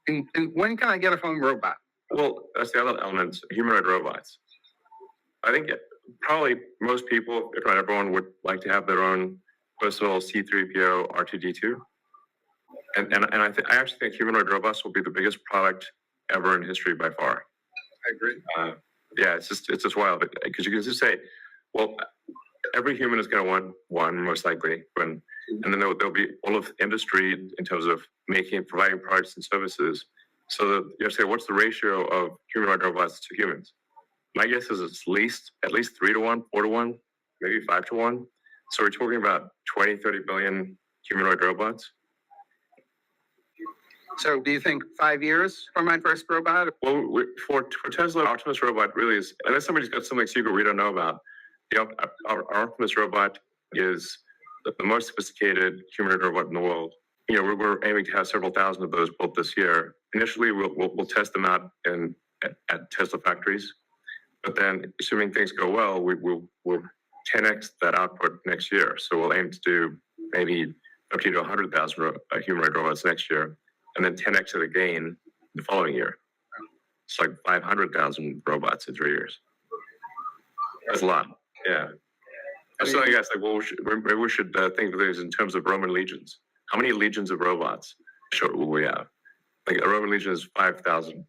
And when can I get a phone robot? Well, that's the other element, humanoid robots. I think probably most people, if not everyone, would like to have their own personal C-3PO R2-D2. And I actually think humanoid robots will be the biggest product ever in history by far. I agree. Yeah, it's just wild because you can just say, well, every human is going to want one most likely, and then there'll be all of industry in terms of providing products and services. So that you say, what's the ratio of humanoid robots to humans? My guess is it's at least 3 to 1, 4 to 1, maybe 5 to 1. So we're talking about 20, 30 billion humanoid robots. So do you think 5 years for my first robot? Well, for Tesla, Optimus robot really is, unless somebody's got something secret we don't know about, our Optimus robot is the most sophisticated humanoid robot in the world. We're aiming to have several thousand of those built this year. Initially, we'll test them out at Tesla factories, but then assuming things go well, we'll 10x that output next year. So we'll aim to do maybe 50 to 100,000 humanoid robots next year, and then 10x it again the following year. It's like 500,000 robots in 3 years. That's a lot. Yeah. So I guess maybe we should think of things in terms of Roman legions. How many legions of robots will we have? Like a Roman legion is 5,000.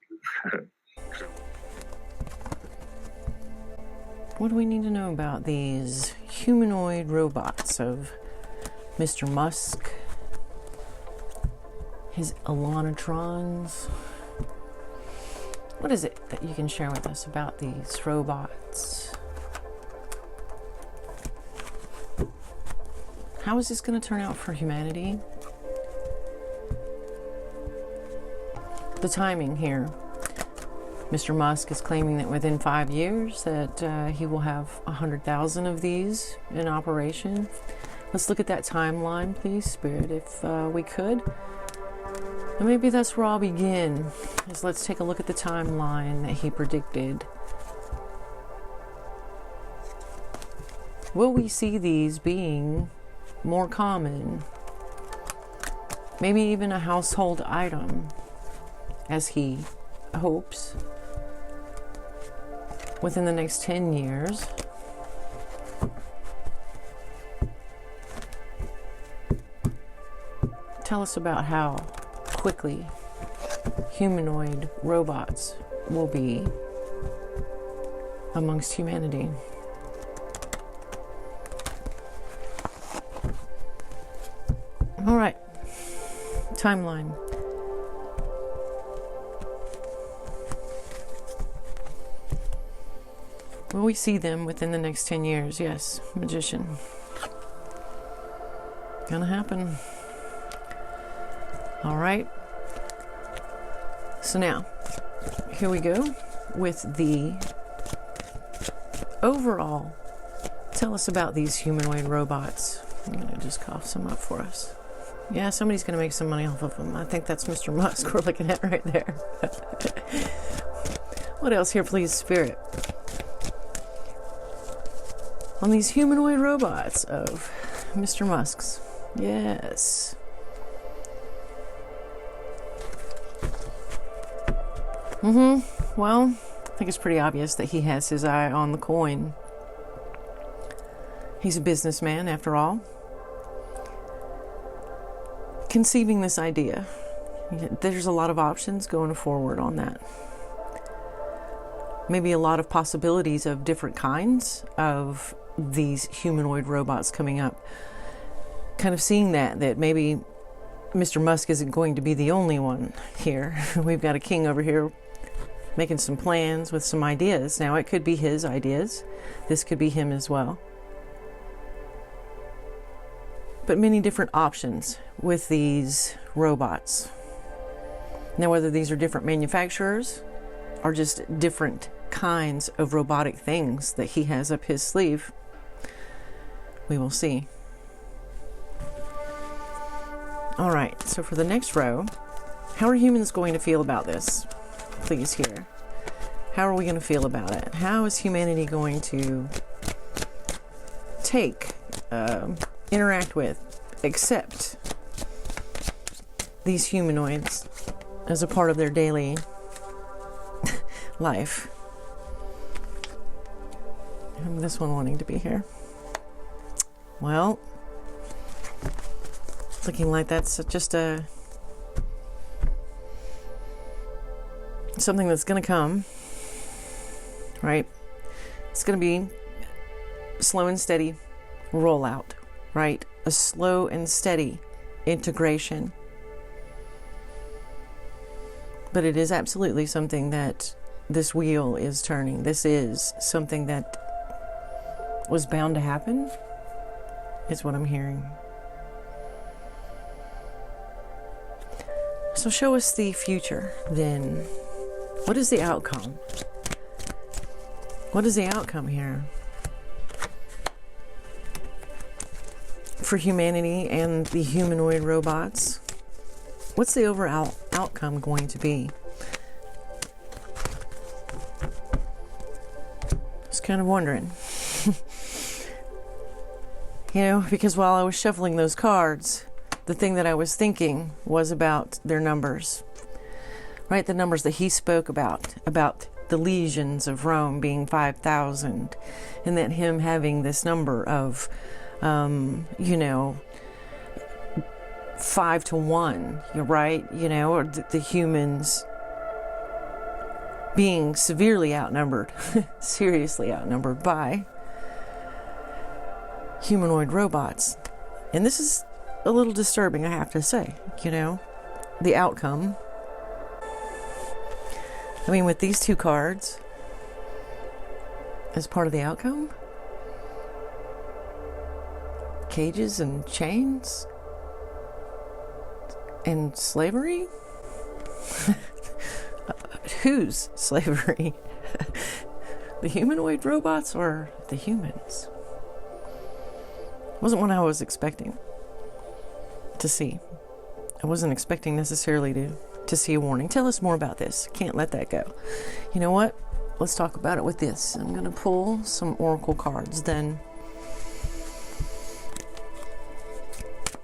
What do we need to know about these humanoid robots of Mr. Musk, his Elanatrons? What is it that you can share with us about these robots? How is this going to turn out for humanity? The timing here. Mr. Musk is claiming that within 5 years that he will have 100,000 of these in operation. Let's look at that timeline, please, Spirit, if we could. And maybe that's where I'll begin, is let's take a look at the timeline that he predicted. Will we see these being more common, maybe even a household item, as he hopes, within the next 10 years? Tell us about how quickly humanoid robots will be amongst humanity. All right, timeline. Will we see them within the next 10 years? Yes, magician. Gonna happen. All right. So now, here we go with the overall. Tell us about these humanoid robots. I'm gonna just cough some up for us. Yeah, somebody's going to make some money off of them. I think that's Mr. Musk we're looking at right there. What else here, please, Spirit? On these humanoid robots of Mr. Musk's. Yes. Well, I think it's pretty obvious that he has his eye on the coin. He's a businessman, after all. Conceiving this idea, there's a lot of options going forward on that. Maybe a lot of possibilities of different kinds of these humanoid robots coming up. Kind of seeing that maybe Mr. Musk isn't going to be the only one here. We've got a king over here making some plans with some ideas. Now, it could be his ideas. This could be him as well. But many different options with these robots. Now, whether these are different manufacturers or just different kinds of robotic things that he has up his sleeve, we will see. All right, so for the next row, how are humans going to feel about this? Please hear. How are we going to feel about it? How is humanity going to take, interact with, accept these humanoids as a part of their daily life. And this one wanting to be here. Well, looking like that's just something that's going to come, right? It's going to be slow and steady rollout, right? A slow and steady integration. But it is absolutely something that this wheel is turning. This is something that was bound to happen, is what I'm hearing. So show us the future then. What is the outcome? What is the outcome here for humanity and the humanoid robots? What's the overall outcome going to be? Just kind of wondering. You know, because while I was shuffling those cards, the thing that I was thinking was about their numbers. Right, the numbers that he spoke about the legions of Rome being 5,000, and that him having this number of, 5 to 1, you're right, or the humans being severely outnumbered, seriously outnumbered by humanoid robots. And this is a little disturbing, I have to say, the outcome. I mean, with these two cards as part of the outcome, cages and chains and slavery? Whose slavery? The humanoid robots or the humans? Wasn't what I was expecting to see. I wasn't expecting necessarily to see a warning. Tell us more about this. Can't let that go. You know what? Let's talk about it with this. I'm going to pull some oracle cards then.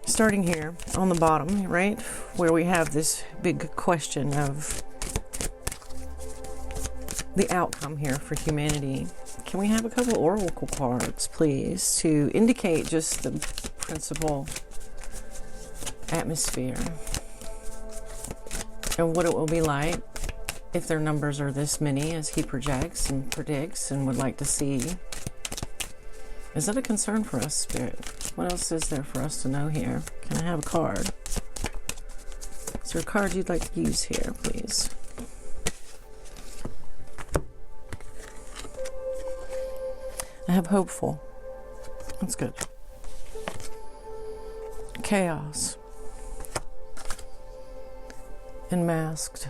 Starting here on the bottom, right? Where we have this big question of the outcome here for humanity. Can we have a couple oracle cards, please, to indicate just the principal atmosphere and what it will be like if their numbers are this many as he projects and predicts and would like to see? Is that a concern for us, Spirit? What else is there for us to know here? Can I have a card? Is there a card you'd like to use here, please? I have hopeful. That's good. Chaos. And masked.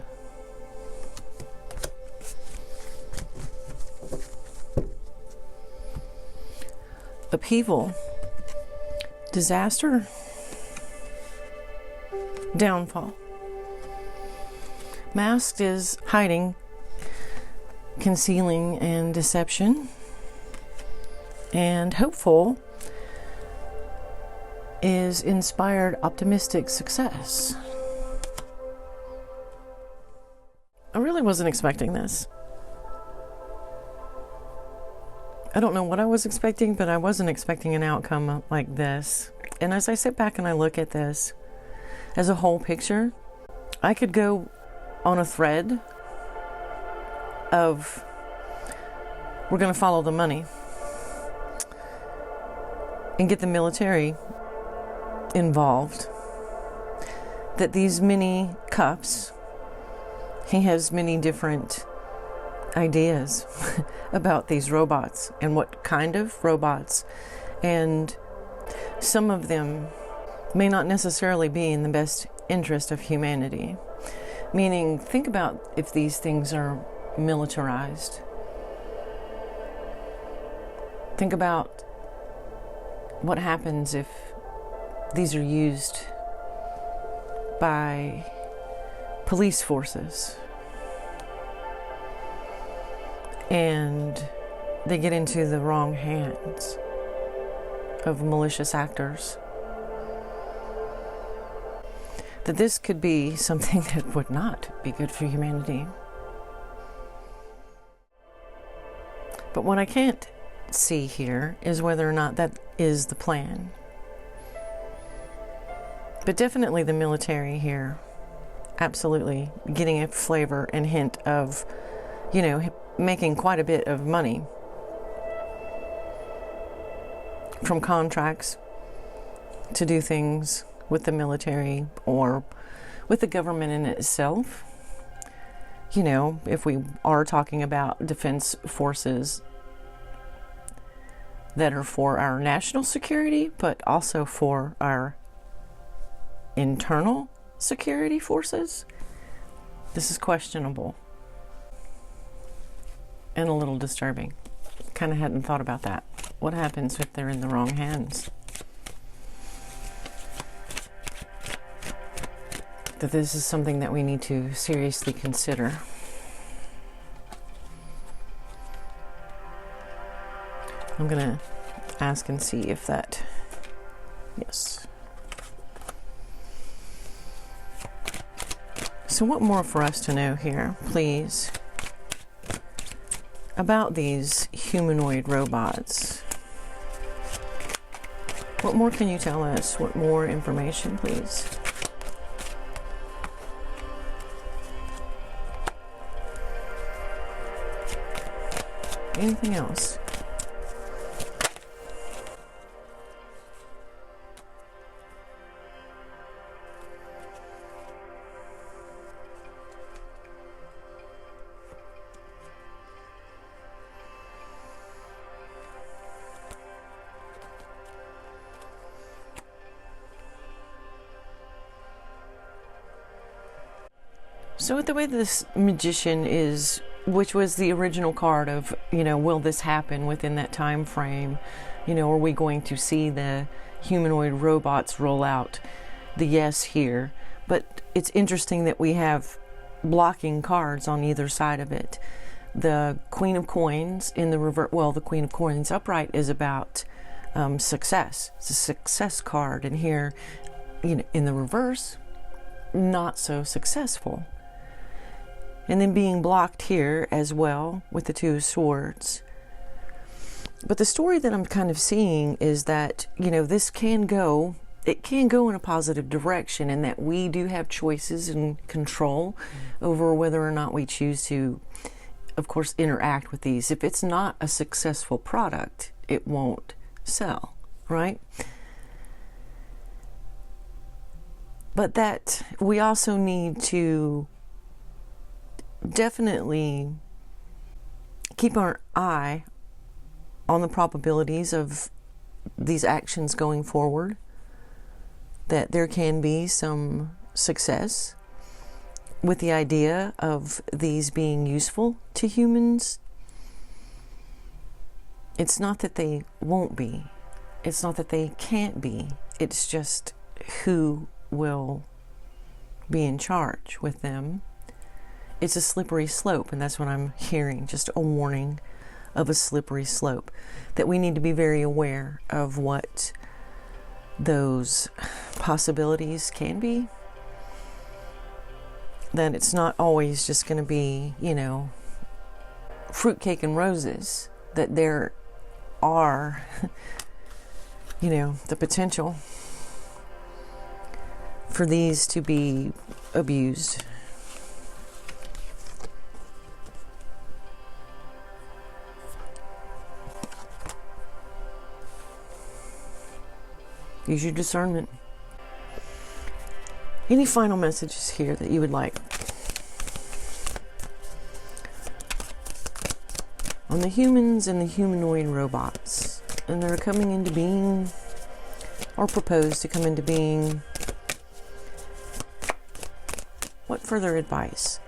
Upheaval. Disaster. Downfall. Masked is hiding, concealing, and deception. And hopeful is inspired, optimistic success. I really wasn't expecting this. I don't know what I was expecting, but I wasn't expecting an outcome like this. And as I sit back and I look at this as a whole picture, I could go on a thread of we're going to follow the money and get the military involved. That these many cups, he has many different ideas about these robots and what kind of robots, and some of them may not necessarily be in the best interest of humanity. Meaning, think about if these things are militarized. Think about what happens if these are used by police forces and they get into the wrong hands of malicious actors. that this could be something that would not be good for humanity. But what I can't see here is whether or not that is the plan. But definitely the military here, absolutely getting a flavor and hint of, you know, making quite a bit of money from contracts to do things with the military or with the government in itself. You know, if we are talking about defense forces that are for our national security, but also for our internal security forces, this is questionable and a little disturbing. Kind of hadn't thought about that. What happens if they're in the wrong hands? That this is something that we need to seriously consider. I'm gonna ask and see if that, yes. So what more for us to know here, please, about these humanoid robots? What more can you tell us? What more information, please? Anything else? So with the way this magician is, which was the original card of, you know, will this happen within that time frame? You know, are we going to see the humanoid robots roll out? The yes here. But it's interesting that we have blocking cards on either side of it. The Queen of Coins in the reverse, well, the Queen of Coins upright is about success. It's a success card. And here, you know, in the reverse, not so successful. And then being blocked here as well with the Two of Swords. But the story that I'm kind of seeing is that, you know, this can go, it can go in a positive direction, and that we do have choices and control over whether or not we choose to, of course, interact with these. If it's not a successful product, it won't sell, right? But that we also need to definitely keep our eye on the probabilities of these actions going forward, that there can be some success with the idea of these being useful to humans. It's not that they won't be. It's not that they can't be. It's just who will be in charge with them. It's a slippery slope, and that's what I'm hearing, just a warning of a slippery slope, that we need to be very aware of what those possibilities can be, that it's not always just going to be, you know, fruitcake and roses, that there are, you know, the potential for these to be abused. Use your discernment. Any final messages here that you would like on the humans and the humanoid robots, and they're coming into being or proposed to come into being? What further advice?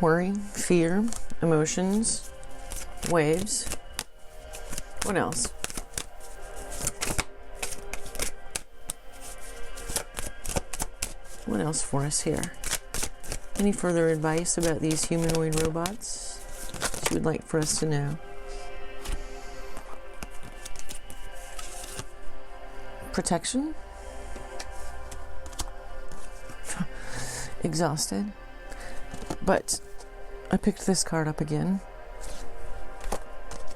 Worry, fear, emotions, waves. What else? What else for us here? Any further advice about these humanoid robots that you would like for us to know? Protection? Exhausted. But I picked this card up again,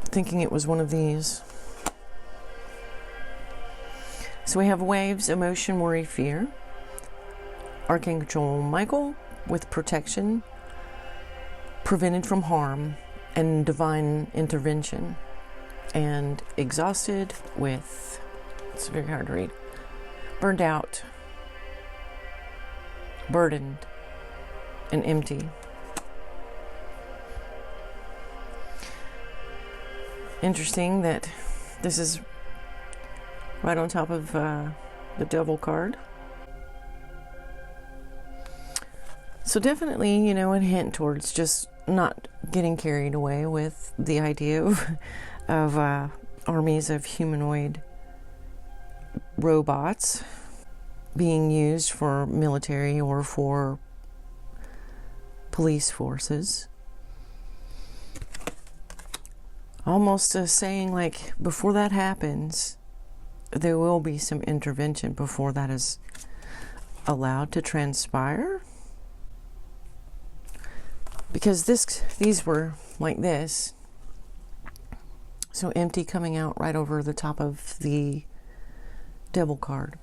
thinking it was one of these. So we have waves, emotion, worry, fear. Archangel Michael with protection, prevented from harm, and divine intervention. And exhausted with, it's very hard to read, burned out, burdened, and empty. Interesting that this is right on top of the Devil card. So definitely, a hint towards just not getting carried away with the idea of armies of humanoid robots being used for military or for police forces. Almost saying, like, before that happens, there will be some intervention before that is allowed to transpire. Because these were like this. So empty, coming out right over the top of the Devil card.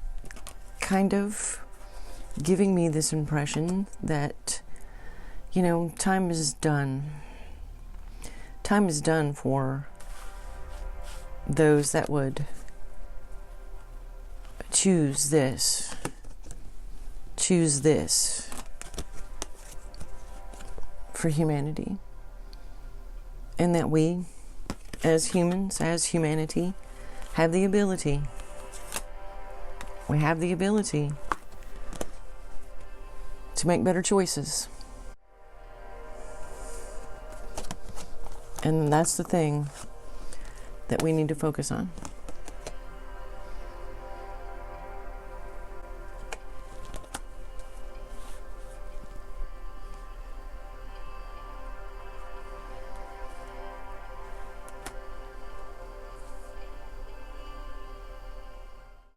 Kind of giving me this impression that, time is done. Time is done for those that would choose this for humanity. And that we, as humans, as humanity, have the ability. We have the ability to make better choices. And that's the thing that we need to focus on.